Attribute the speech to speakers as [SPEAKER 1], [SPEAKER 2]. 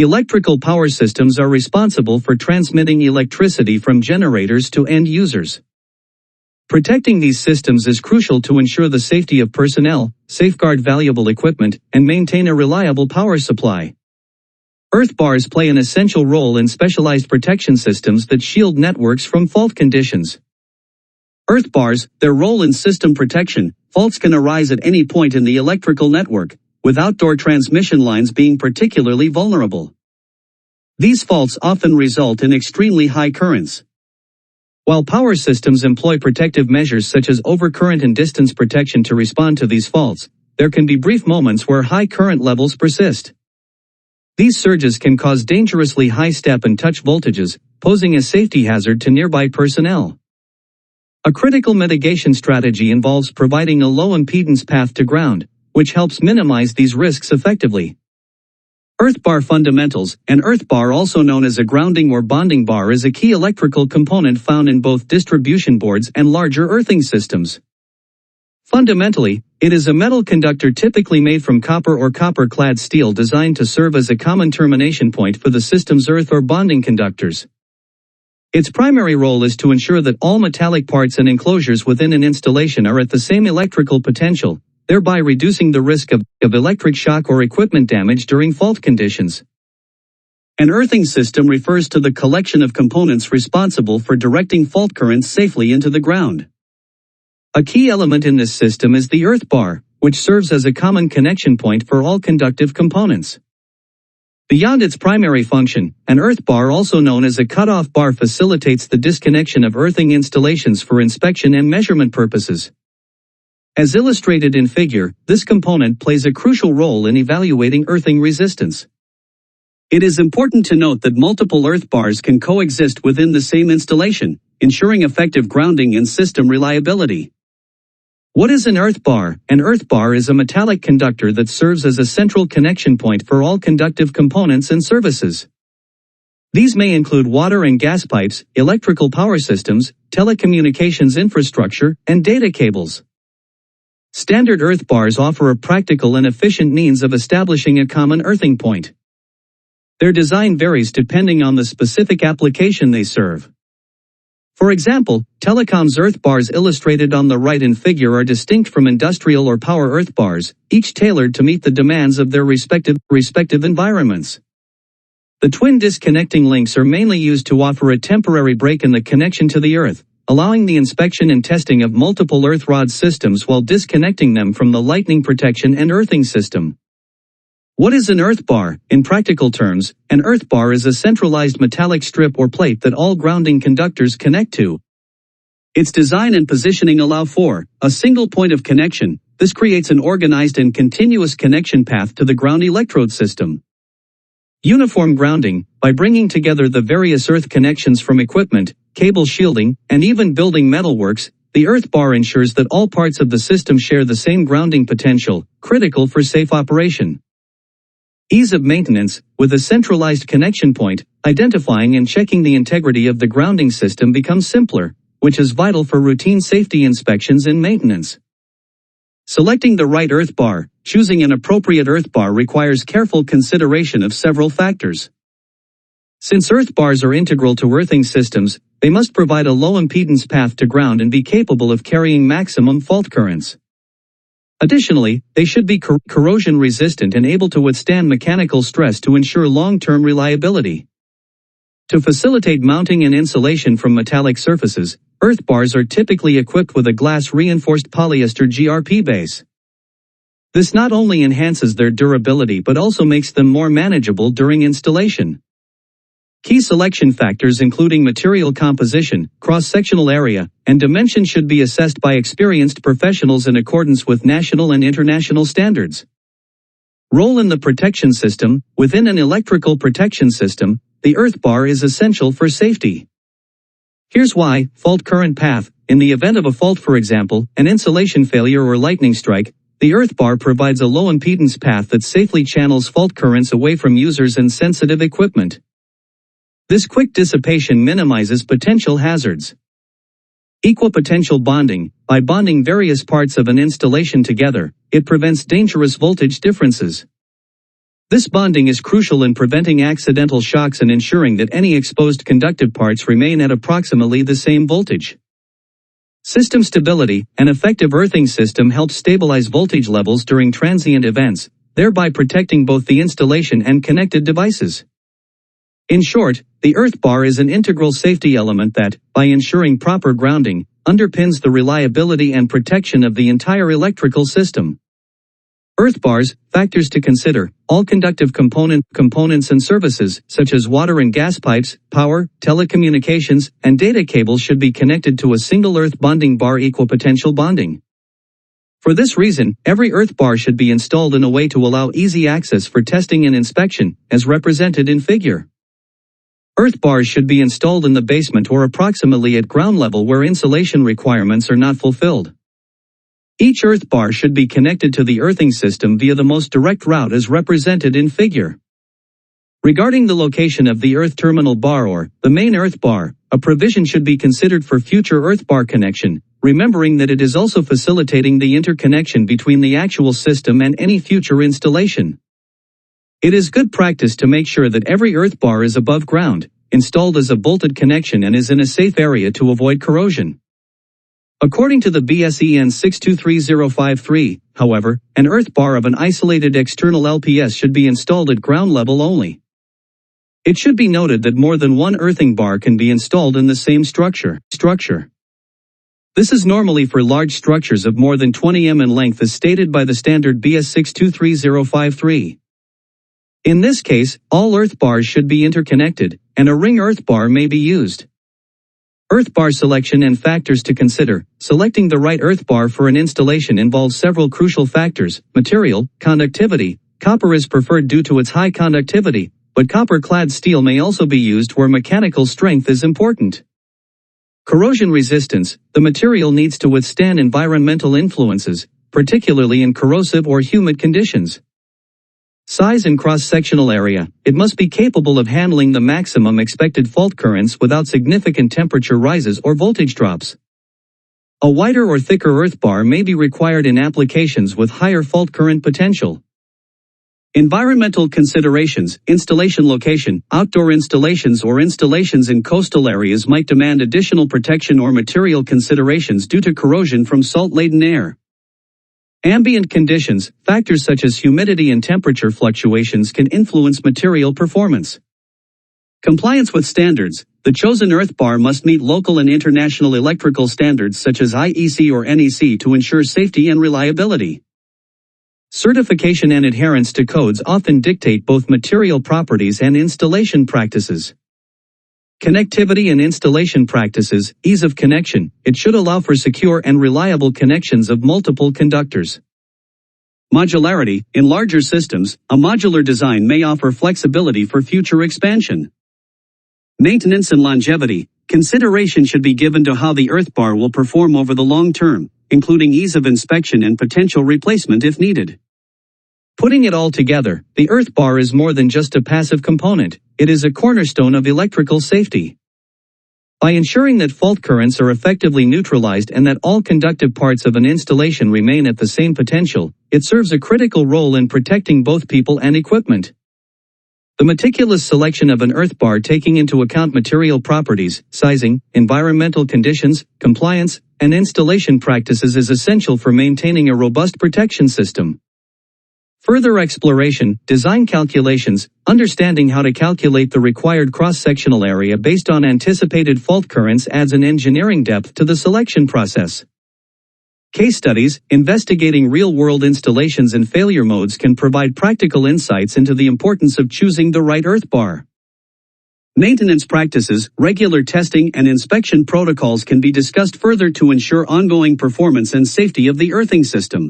[SPEAKER 1] Electrical power systems are responsible for transmitting electricity from generators to end users. Protecting these systems is crucial to ensure the safety of personnel, safeguard valuable equipment, and maintain a reliable power supply. Earth bars play an essential role in specialized protection systems that shield networks from fault conditions. Earth bars, their role in system protection. Faults can arise at any point in the electrical network, with outdoor transmission lines being particularly vulnerable. These faults often result in extremely high currents. While power systems employ protective measures such as overcurrent and distance protection to respond to these faults, there can be brief moments where high current levels persist. These surges can cause dangerously high step and touch voltages, posing a safety hazard to nearby personnel. A critical mitigation strategy involves providing a low impedance path to ground, which helps minimize these risks effectively. Earth bar fundamentals. An earth bar, also known as a grounding or bonding bar, is a key electrical component found in both distribution boards and larger earthing systems. Fundamentally, it is a metal conductor typically made from copper or copper-clad steel designed to serve as a common termination point for the system's earth or bonding conductors. Its primary role is to ensure that all metallic parts and enclosures within an installation are at the same electrical potential, thereby reducing the risk of electric shock or equipment damage during fault conditions. An earthing system refers to the collection of components responsible for directing fault currents safely into the ground. A key element in this system is the earth bar, which serves as a common connection point for all conductive components. Beyond its primary function, an earth bar, also known as a cutoff bar, facilitates the disconnection of earthing installations for inspection and measurement purposes. As illustrated in figure, this component plays a crucial role in evaluating earthing resistance. It is important to note that multiple earth bars can coexist within the same installation, ensuring effective grounding and system reliability. What is an earth bar? An earth bar is a metallic conductor that serves as a central connection point for all conductive components and services. These may include water and gas pipes, electrical power systems, telecommunications infrastructure, and data cables. Standard earth bars offer a practical and efficient means of establishing a common earthing point. Their design varies depending on the specific application they serve. For example, telecoms earth bars illustrated on the right in figure are distinct from industrial or power earth bars, each tailored to meet the demands of their respective environments. The twin disconnecting links are mainly used to offer a temporary break in the connection to the earth, allowing the inspection and testing of multiple earth rod systems while disconnecting them from the lightning protection and earthing system. What is an earth bar? In practical terms, an earth bar is a centralized metallic strip or plate that all grounding conductors connect to. Its design and positioning allow for a single point of connection. This creates an organized and continuous connection path to the ground electrode system. Uniform grounding. By bringing together the various earth connections from equipment, cable shielding, and even building metalworks, the earth bar ensures that all parts of the system share the same grounding potential, critical for safe operation. Ease of maintenance. With a centralized connection point, identifying and checking the integrity of the grounding system becomes simpler, which is vital for routine safety inspections and maintenance. Selecting the right earth bar. Choosing an appropriate earth bar requires careful consideration of several factors. Since earth bars are integral to earthing systems, they must provide a low impedance path to ground and be capable of carrying maximum fault currents. Additionally, they should be corrosion resistant and able to withstand mechanical stress to ensure long-term reliability. To facilitate mounting and insulation from metallic surfaces, earth bars are typically equipped with a glass-reinforced polyester GRP base. This not only enhances their durability but also makes them more manageable during installation. Key selection factors including material composition, cross-sectional area, and dimension should be assessed by experienced professionals in accordance with national and international standards. Role in the protection system. Within an electrical protection system, the earth bar is essential for safety. Here's why. Fault current path. In the event of a fault, for example, an insulation failure or lightning strike, the earth bar provides a low impedance path that safely channels fault currents away from users and sensitive equipment. This quick dissipation minimizes potential hazards. Equipotential bonding. By bonding various parts of an installation together, it prevents dangerous voltage differences. This bonding is crucial in preventing accidental shocks and ensuring that any exposed conductive parts remain at approximately the same voltage. System stability. An effective earthing system helps stabilize voltage levels during transient events, thereby protecting both the installation and connected devices. In short, the earth bar is an integral safety element that, by ensuring proper grounding, underpins the reliability and protection of the entire electrical system. Earth bars. Factors to consider. All conductive components and services, such as water and gas pipes, power, telecommunications, and data cables should be connected to a single earth bonding bar equipotential bonding. For this reason, every earth bar should be installed in a way to allow easy access for testing and inspection, as represented in figure. Earth bars should be installed in the basement or approximately at ground level where insulation requirements are not fulfilled. Each earth bar should be connected to the earthing system via the most direct route as represented in figure. Regarding the location of the earth terminal bar or the main earth bar, a provision should be considered for future earth bar connection, remembering that it is also facilitating the interconnection between the actual system and any future installation. It is good practice to make sure that every earth bar is above ground, installed as a bolted connection and is in a safe area to avoid corrosion. According to the BSEN 623053, however, an earth bar of an isolated external LPS should be installed at ground level only. It should be noted that more than one earthing bar can be installed in the same structure. This is normally for large structures of more than 20 m in length as stated by the standard BS 623053. In this case, all earth bars should be interconnected, and a ring earth bar may be used. Earth bar selection and factors to consider. Selecting the right earth bar for an installation involves several crucial factors. Material, conductivity. Copper is preferred due to its high conductivity, but copper-clad steel may also be used where mechanical strength is important. Corrosion resistance. The material needs to withstand environmental influences, particularly in corrosive or humid conditions. Size and cross-sectional area. It must be capable of handling the maximum expected fault currents without significant temperature rises or voltage drops. A wider or thicker earth bar may be required in applications with higher fault current potential. Environmental considerations. Installation location. Outdoor installations or installations in coastal areas might demand additional protection or material considerations due to corrosion from salt-laden air. Ambient conditions. Factors such as humidity and temperature fluctuations can influence material performance. Compliance with standards. The chosen earth bar must meet local and international electrical standards such as IEC or NEC to ensure safety and reliability. Certification and adherence to codes often dictate both material properties and installation practices. Connectivity and installation practices. Ease of connection. It should allow for secure and reliable connections of multiple conductors. Modularity. In larger systems, a modular design may offer flexibility for future expansion. Maintenance and longevity. Consideration should be given to how the earth bar will perform over the long term, including ease of inspection and potential replacement if needed. Putting it all together, the earth bar is more than just a passive component, it is a cornerstone of electrical safety. By ensuring that fault currents are effectively neutralized and that all conductive parts of an installation remain at the same potential, it serves a critical role in protecting both people and equipment. The meticulous selection of an earth bar taking into account material properties, sizing, environmental conditions, compliance, and installation practices is essential for maintaining a robust protection system. Further exploration, design calculations, understanding how to calculate the required cross-sectional area based on anticipated fault currents adds an engineering depth to the selection process. Case studies, investigating real-world installations and failure modes can provide practical insights into the importance of choosing the right earth bar. Maintenance practices, regular testing and inspection protocols can be discussed further to ensure ongoing performance and safety of the earthing system.